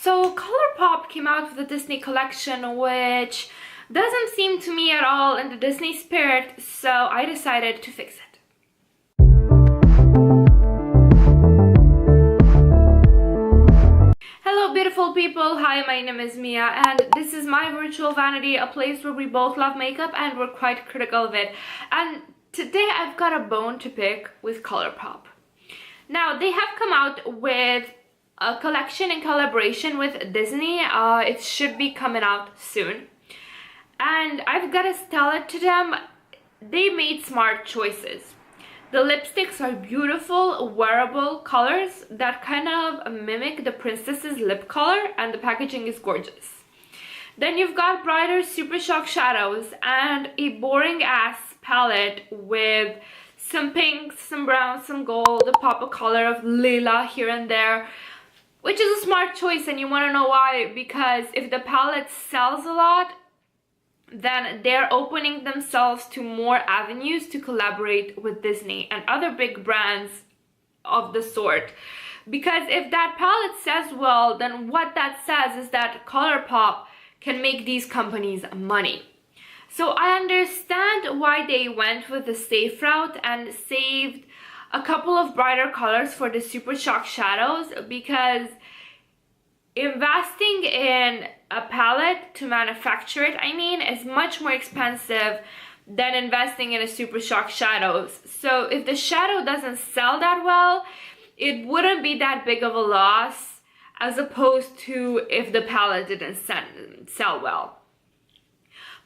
So Colourpop came out with the Disney collection, which doesn't seem to me at all in the Disney spirit, so I decided to fix it. Hello beautiful people, hi, my name is Mia and this is my virtual vanity, a place where we both love makeup and we're quite critical of it. And today I've got a bone to pick with Colourpop. Now they have come out with a collection in collaboration with Disney. It should be coming out soon. And I've got to tell it to them, they made smart choices. The lipsticks are beautiful, wearable colors that kind of mimic the princess's lip color, and the packaging is gorgeous. Then you've got brighter Super Shock shadows and a boring ass palette with some pinks, some browns, some gold, a pop of color of lila here and there, which is a smart choice, and you want to know why. Because if the palette sells a lot, then they're opening themselves to more avenues to collaborate with Disney and other big brands of the sort. Because if that palette sells well, then what that says is that Colourpop can make these companies money. So I understand why they went with the safe route and saved a couple of brighter colors for the Super Shock shadows, because investing in a palette to manufacture it, is much more expensive than investing in a Super Shock shadows. So if the shadow doesn't sell that well, it wouldn't be that big of a loss as opposed to if the palette didn't sell well.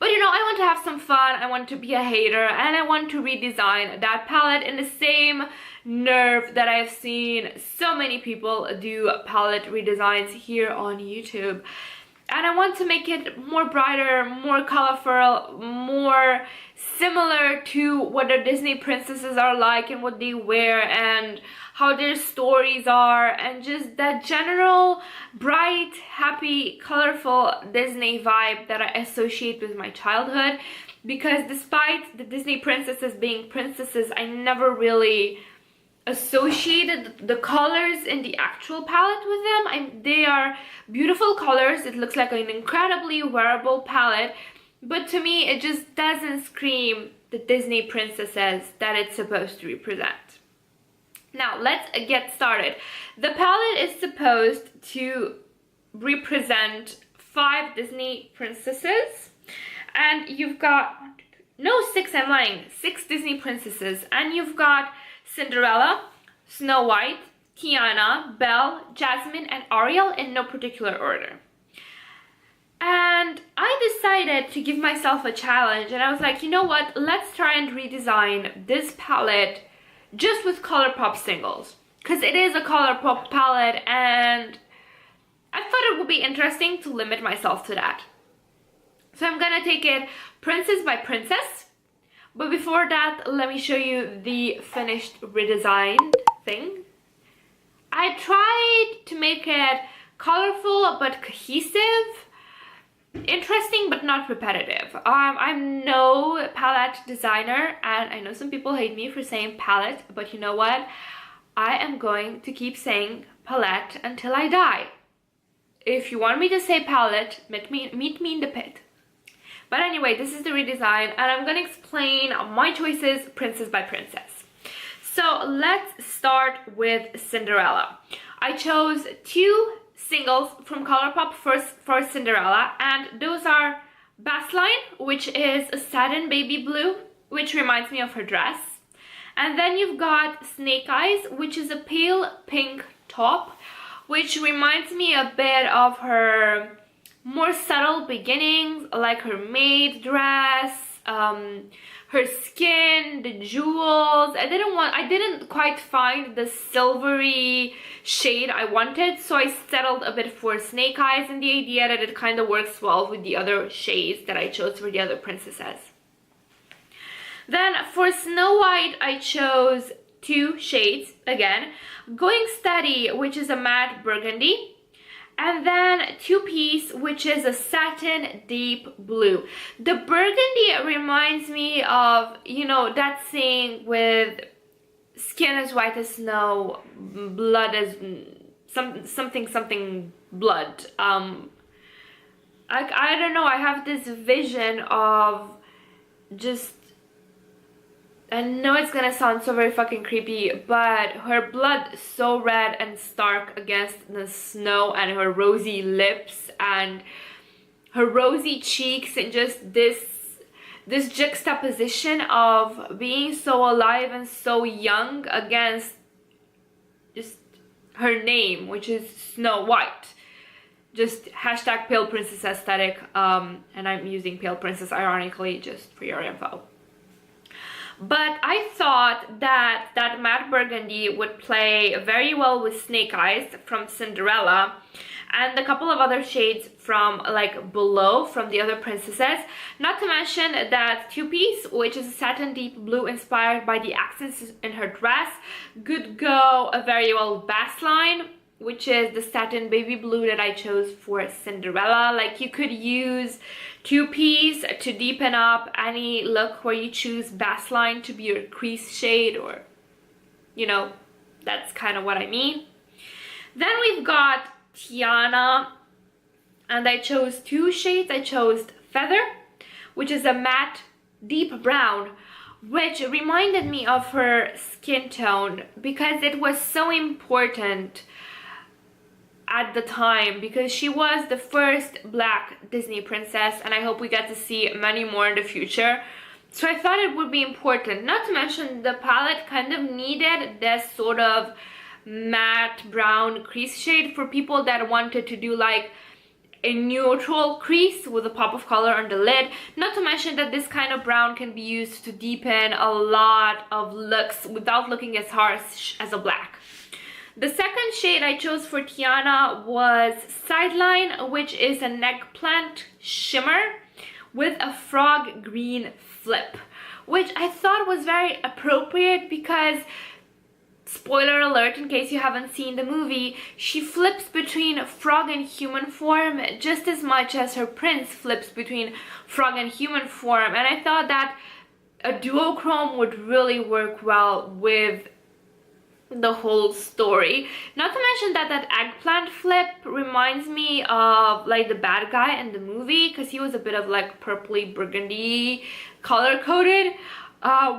But you know, I want to have some fun, I want to be a hater, and I want to redesign that palette in the same nerve that I've seen so many people do palette redesigns here on YouTube. And I want to make it more brighter, more colorful, more similar to what the Disney princesses are like and what they wear and how their stories are, and just that general bright, happy, colorful Disney vibe that I associate with my childhood. Because despite the Disney princesses being princesses, I never really associated the colors in the actual palette with them. They are beautiful colors. It looks like an incredibly wearable palette, but to me it just doesn't scream the Disney princesses that it's supposed to represent. Now let's get started. The palette is supposed to represent 5 Disney princesses, and you've got 6 Disney princesses, and you've got Cinderella, Snow White, Tiana, Belle, Jasmine, and Ariel in no particular order. And I decided to give myself a challenge, and I was like, you know what, let's try and redesign this palette just with Colourpop singles, because it is a Colourpop palette and I thought it would be interesting to limit myself to that. So I'm gonna take it princess by princess. But before that, let me show you the finished redesigned thing. I tried to make it colorful but cohesive, interesting but not repetitive. I'm no palette designer, and I know some people hate me for saying palette, but you know what? I am going to keep saying palette until I die. If you want me to say palette, meet me in the pit. But anyway, this is the redesign, and I'm going to explain my choices princess by princess. So let's start with Cinderella. I chose 2 singles from Colourpop for Cinderella, and those are Bassline, which is a satin baby blue, which reminds me of her dress. And then you've got Snake Eyes, which is a pale pink top, which reminds me a bit of her more subtle beginnings, like her maid dress, her skin, the jewels. I didn't quite find the silvery shade I wanted, so I settled a bit for Snake Eyes, and the idea that it kind of works well with the other shades that I chose for the other princesses. Then for Snow White, I chose 2 shades again, Going Steady, which is a matte burgundy, and then 2-piece, which is a satin deep blue. The burgundy reminds me of, you know, that saying with skin as white as snow, blood as something blood. I don't know, I have this vision of just, I know it's gonna sound so very fucking creepy, but her blood so red and stark against the snow, and her rosy lips and her rosy cheeks, and just this juxtaposition of being so alive and so young against just her name, which is Snow White. Just hashtag pale princess aesthetic, and I'm using pale princess ironically just for your info. But I thought that matte burgundy would play very well with Snake Eyes from Cinderella, and a couple of other shades from like Below from the other princesses. Not to mention that two-piece, which is a satin deep blue inspired by the accents in her dress, could go very well with Bassline, which is the satin baby blue that I chose for Cinderella. Like, you could use two-piece to deepen up any look where you choose Bassline to be your crease shade, or, you know, that's kind of what I mean. Then we've got Tiana, and I chose two shades. I chose Feather, which is a matte deep brown, which reminded me of her skin tone because it was so important at the time, because she was the first black Disney princess, and I hope we get to see many more in the future. So I thought it would be important. Not to mention the palette kind of needed this sort of matte brown crease shade for people that wanted to do like a neutral crease with a pop of color on the lid. Not to mention that this kind of brown can be used to deepen a lot of looks without looking as harsh as a black. The second shade I chose for Tiana was Sideline, which is an eggplant shimmer with a frog green flip, which I thought was very appropriate because, spoiler alert in case you haven't seen the movie, she flips between frog and human form just as much as her prince flips between frog and human form, and I thought that a duochrome would really work well with the whole story. Not to mention that eggplant flip reminds me of like the bad guy in the movie, because he was a bit of like purpley burgundy color coded,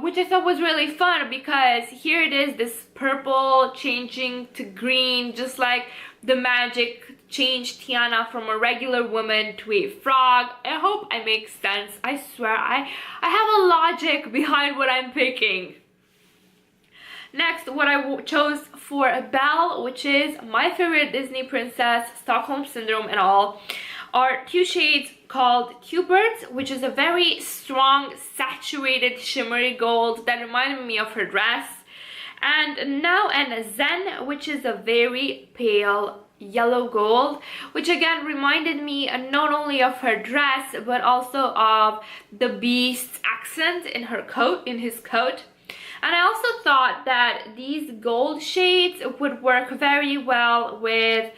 which I thought was really fun because here it is, this purple changing to green, just like the magic changed Tiana from a regular woman to a frog. I hope I make sense. I swear I have a logic behind what I'm picking. Next, what I chose for Belle, which is my favorite Disney princess, Stockholm Syndrome and all, are two shades called Two Birds, which is a very strong, saturated, shimmery gold that reminded me of her dress, and Now and Zen, which is a very pale yellow gold, which again reminded me not only of her dress but also of the beast's accent in her coat, in his coat. And I also thought that these gold shades would work very well with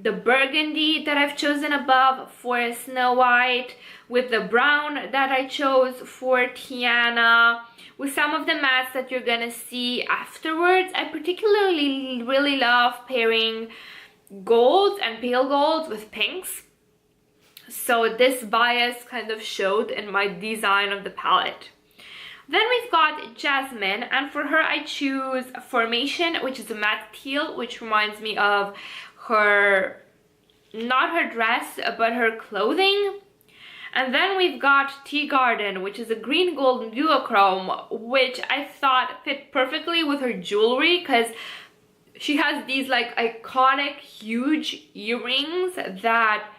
the burgundy that I've chosen above for Snow White, with the brown that I chose for Tiana, with some of the mattes that you're gonna see afterwards. I particularly really love pairing golds and pale golds with pinks. So this bias kind of showed in my design of the palette. Then we've got Jasmine, and for her I choose Formation, which is a matte teal, which reminds me of her, not her dress, but her clothing. And then we've got Tea Garden, which is a green gold duochrome, which I thought fit perfectly with her jewelry because she has these like iconic huge earrings that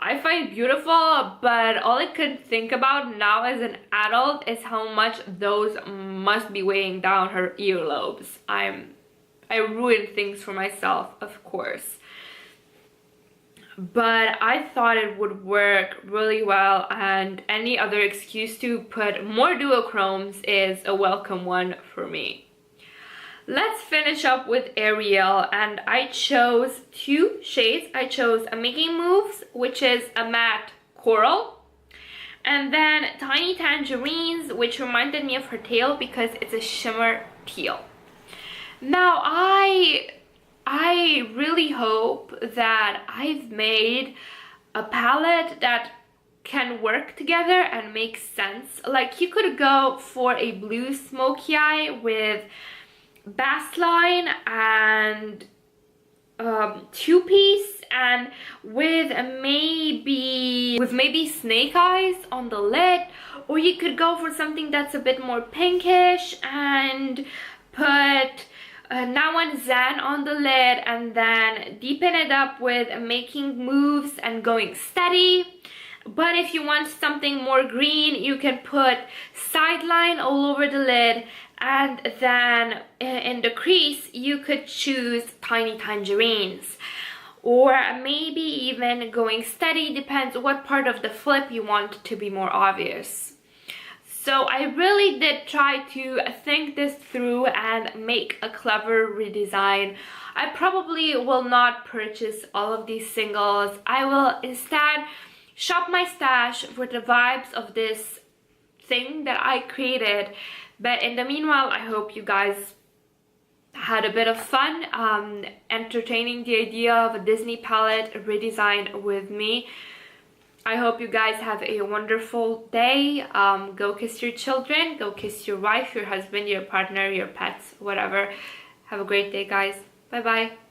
I find beautiful, but all I could think about now as an adult is how much those must be weighing down her earlobes. I ruin things for myself, of course. But I thought it would work really well, and any other excuse to put more duochromes is a welcome one for me. Let's finish up with Ariel, and I chose two shades. I chose a Making Moves, which is a matte coral, and then Tiny Tangerines, which reminded me of her tail because it's a shimmer teal. Now I I really hope that I've made a palette that can work together and make sense. Like, you could go for a blue smoky eye with Bassline and two-piece, and with maybe snake eyes on the lid. Or you could go for something that's a bit more pinkish and put Now and Zen on the lid, and then deepen it up with making moves and going steady. But if you want something more green, you can put Sideline all over the lid, and then in the crease you could choose Tiny Tangerines. Or maybe even going steady, depends what part of the flip you want to be more obvious. So I really did try to think this through and make a clever redesign. I probably will not purchase all of these singles. I will instead shop my stash for the vibes of this thing that I created. But in the meanwhile, I hope you guys had a bit of fun entertaining the idea of a Disney palette redesign with me. I hope you guys have a wonderful day. Go kiss your children, go kiss your wife, your husband, your partner, your pets, whatever. Have a great day, guys. Bye bye.